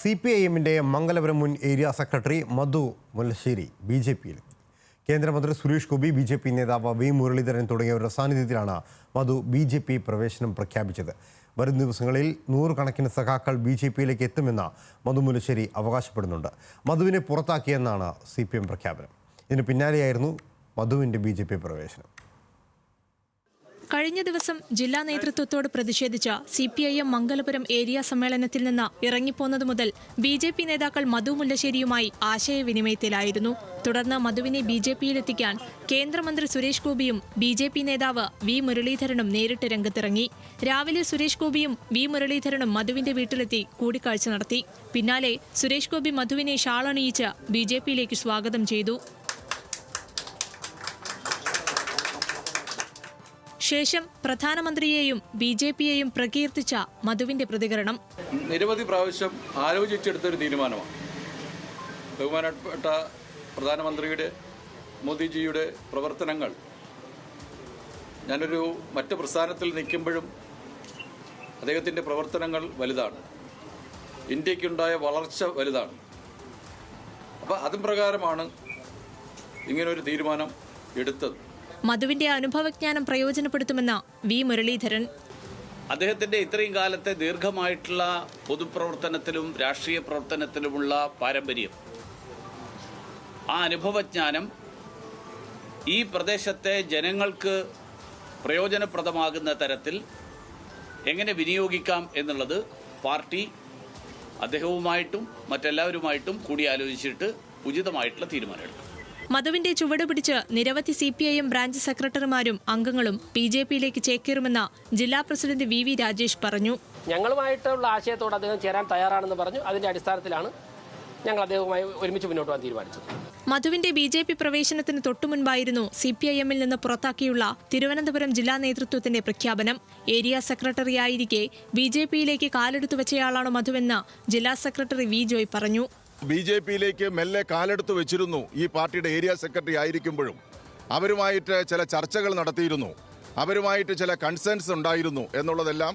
CPIMന്റെ മംഗലപുരം മുൻ area secretary മധു മുല്ലശ്ശേരി BJPയിലെത്തി. കേന്ദ്രമന്ത്രി Suresh Gopi, BJP നേതാവ് V മുരളീധരൻ തുടങ്ങിയവരുടെ സാന്നിധ്യത്തിലാണ് മധു BJP പ്രവേശനം പ്രഖ്യാപിച്ചത്. വരും ദിവസങ്ങളിൽ 100 കണക്കിന് സഖാക്കൾ BJPയിലേക്ക് എത്തുമെന്ന് മധു മുല്ലശ്ശേരി അവകാശപ്പെടുന്നുണ്ട്. മധുവിനെ പുറത്താക്കിയെന്നാണ് CPM പ്രഖ്യാപനം. ഇതിന് പിന്നാലെയായിരുന്നു മധുവിന്റെ BJP പ്രവേശനം. കഴിഞ്ഞ ദിവസം ജില്ലാ നേതൃത്വത്തോട് പ്രതിഷേധിച്ച CPIM മംഗലപുരം ഏരിയ സമ്മേളനത്തിൽ നിന്ന് ഇറങ്ങിപ്പോന്നത് മുതൽ BJP നേതാക്കൾ മധു മുല്ലശ്ശേരിയുമായി ആശയവിനിമയത്തിലായിരുന്നു. തുടർന്ന് മധുവിനെ BJPയിലെത്തിക്കാൻ കേന്ദ്രമന്ത്രി സുരേഷ് ഗോപിയും BJP നേതാവ് V മുരളീധരനും നേരിട്ട് രംഗത്തിറങ്ങി. രാവിലെ സുരേഷ് ഗോപിയും V മുരളീധരനും മധുവിന്റെ വീട്ടിലെത്തി കൂടിക്കാഴ്ച നടത്തി. പിന്നാലെ സുരേഷ് ഗോപി മധുവിനെ ഷാളണിയിച്ച് BJPയിലേക്ക് സ്വാഗതം ചെയ്തു. ശേഷം പ്രധാനമന്ത്രിയെയും BJPയെയും പ്രകീർത്തിച്ച മധുവിന്റെ പ്രതികരണം. നിരവധി പ്രാവശ്യം ആലോചിച്ചെടുത്തൊരു തീരുമാനമാണ്. ബഹുമാനപ്പെട്ട പ്രധാനമന്ത്രിയുടെ മോദിജിയുടെ പ്രവർത്തനങ്ങൾ ഞാനൊരു മറ്റ് പ്രസ്ഥാനത്തിൽ നിൽക്കുമ്പോഴും അദ്ദേഹത്തിൻ്റെ പ്രവർത്തനങ്ങൾ വലുതാണ്. ഇന്ത്യക്കുണ്ടായ വളർച്ച വലുതാണ്. അപ്പോൾ അതും പ്രകാരമാണ് ഇങ്ങനൊരു തീരുമാനം എടുത്തത്. മധുവിന്റെ അനുഭവജ്ഞാനം പ്രയോജനപ്പെടുത്തുമെന്ന് V മുരളീധരൻ. അദ്ദേഹത്തിൻ്റെ ഇത്രയും കാലത്തെ ദീർഘമായിട്ടുള്ള പൊതുപ്രവർത്തനത്തിലും രാഷ്ട്രീയ പ്രവർത്തനത്തിലുമുള്ള പാരമ്പര്യം, ആ അനുഭവജ്ഞാനം ഈ പ്രദേശത്തെ ജനങ്ങൾക്ക് പ്രയോജനപ്രദമാകുന്ന തരത്തിൽ എങ്ങനെ വിനിയോഗിക്കാം എന്നുള്ളത് പാർട്ടി അദ്ദേഹവുമായിട്ടും മറ്റെല്ലാവരുമായിട്ടും കൂടിയാലോചിച്ചിട്ട് ഉചിതമായിട്ടുള്ള തീരുമാനമെടുക്കും. മധുവിന്റെ ചുവട് പിടിച്ച് നിരവധി CPIM ബ്രാഞ്ച് സെക്രട്ടറിമാരും അംഗങ്ങളും BJPയിലേക്ക് ചേക്കേറുമെന്ന് ജില്ലാ പ്രസിഡന്റ് VV രാജേഷ് പറഞ്ഞു. ഞങ്ങളുമായിട്ടുള്ള ആശയത്തോട് അദ്ദേഹം ചേരാൻ തയ്യാറാണെന്ന് പറഞ്ഞു. അതിന്റെ അടിസ്ഥാനത്തിലാണ് ഞങ്ങൾ അദ്ദേഹവുമായി ഒരുമിച്ച് മുന്നോട്ട് പോകാൻ തീരുമാനിച്ചത്. മധുവിന്റെ BJP പ്രവേശനത്തിന് തൊട്ടുമുൻപായിരുന്നു CPIMൽ നിന്ന് പുറത്താക്കിയുള്ള തിരുവനന്തപുരം ജില്ലാ നേതൃത്വത്തിന്റെ പ്രഖ്യാപനം. ഏരിയ സെക്രട്ടറിയായിരിക്കെ BJPയിലേക്ക് കാലെടുത്തു വെച്ചയാളാണ് മധുവെന്ന് ജില്ലാ സെക്രട്ടറി V ജോയ് പറഞ്ഞു. BJPയിലേക്ക് മെല്ലെ കാലെടുത്ത് വെച്ചിരുന്നു. ഈ പാർട്ടിയുടെ ഏരിയ സെക്രട്ടറി ആയിരിക്കുമ്പോഴും അവരുമായിട്ട് ചില ചർച്ചകൾ നടത്തിയിരുന്നു, അവരുമായിട്ട് ചില കൺസേൺസ് ഉണ്ടായിരുന്നു എന്നുള്ളതെല്ലാം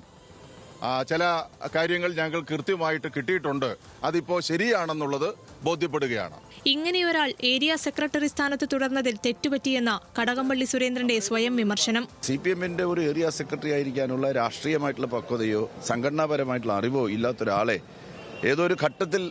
ചില കാര്യങ്ങൾ ഞങ്ങൾ കൃത്യമായിട്ട് കിട്ടിയിട്ടുണ്ട്. അതിപ്പോൾ ശരിയാണെന്നുള്ളത് ബോധ്യപ്പെടുകയാണ്. ഇങ്ങനെയൊരാൾ ഏരിയ സെക്രട്ടറി സ്ഥാനത്ത് തുടർന്നതിൽ തെറ്റുപറ്റിയെന്ന കടകംപള്ളി സുരേന്ദ്രന്റെ സ്വയം വിമർശനം. CPMന്റെ ഒരു ഏരിയ സെക്രട്ടറി ആയിരിക്കാനുള്ള രാഷ്ട്രീയമായിട്ടുള്ള പക്വതയോ സംഘടനാപരമായിട്ടുള്ള അറിവോ ഇല്ലാത്തൊരാളെ ഏതോ ഒരു ഘട്ടത്തിൽ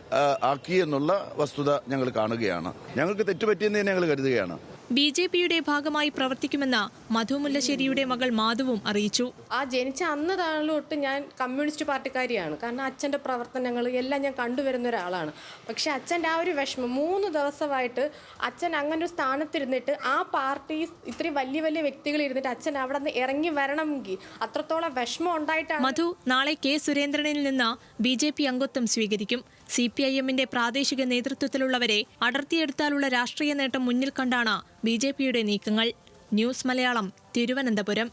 ആക്കി എന്നുള്ള വസ്തുത ഞങ്ങൾ കാണുകയാണ്. ഞങ്ങൾക്ക് തെറ്റുപറ്റിയെന്ന് തന്നെ ഞങ്ങൾ കരുതുകയാണ്. BJPയുടെ ഭാഗമായി പ്രവർത്തിക്കുമെന്ന് മധു മുല്ലശ്ശേരിയുടെ മകൾ മാധുവും അറിയിച്ചു. ജനിച്ച അന്ന് തൊട്ട് ഞാൻ കമ്മ്യൂണിസ്റ്റ് പാർട്ടിക്കാരിയാണ്. കാരണം അച്ഛൻ്റെ പ്രവർത്തനങ്ങൾ എല്ലാം ഞാൻ കണ്ടുവരുന്ന ഒരാളാണ്. പക്ഷെ അച്ഛൻ്റെ ആ ഒരു വിഷമം 3 ദിവസമായിട്ട് അച്ഛൻ അങ്ങനെ ഒരു സ്ഥാനത്തിരുന്നിട്ട് ആ പാർട്ടി ഇത്രയും വലിയ വലിയ വ്യക്തികൾ ഇരുന്നിട്ട് അച്ഛൻ അവിടെ നിന്ന് ഇറങ്ങി വരണമെങ്കിൽ അത്രത്തോളം വിഷമം ഉണ്ടായിട്ടാണ്. മധു നാളെ K സുരേന്ദ്രനിൽ നിന്ന് BJP അംഗത്വം സ്വീകരിക്കും. CPIMന്റെ പ്രാദേശിക നേതൃത്വത്തിലുള്ളവരെ അടർത്തിയെടുത്താലുള്ള രാഷ്ട്രീയ നേട്ടം മുന്നിൽ കണ്ടാണ് BJPയുടെ നീക്കങ്ങൾ. ന്യൂസ് മലയാളം, തിരുവനന്തപുരം.